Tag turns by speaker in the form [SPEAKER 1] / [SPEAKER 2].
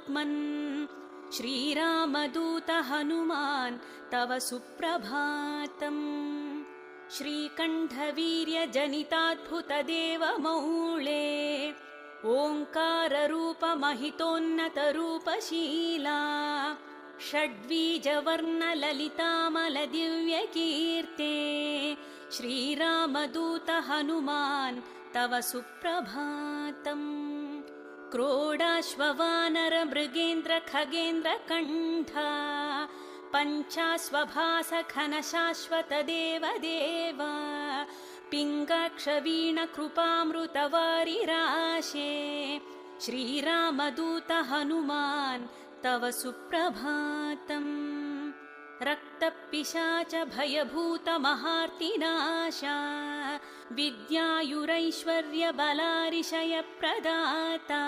[SPEAKER 1] महात्मन् श्रीरामदूत हनुमान् तव सुप्रभातम्। श्रीकण्ठवीर्यजनिताद्भुतदेवमौळे ओङ्काररूपमहितोन्नतरूपशीला षड्वीजवर्णललितामलदिव्यकीर्ते श्रीरामदूत हनुमान् तव सुप्रभातम्। क्रोडाश्ववानरमृगेन्द्रखगेन्द्रकण्ठा पञ्चाश्वभासघनशाश्वतदेवदेव पिङ्गाक्षवीणकृपामृतवारिराशे श्रीरामदूत हनुमान् तव सुप्रभातम्। रक्तपिशाच भयभूतमहार्तिनाशा विद्यायुरैश्वर्यबलारिशयप्रदाता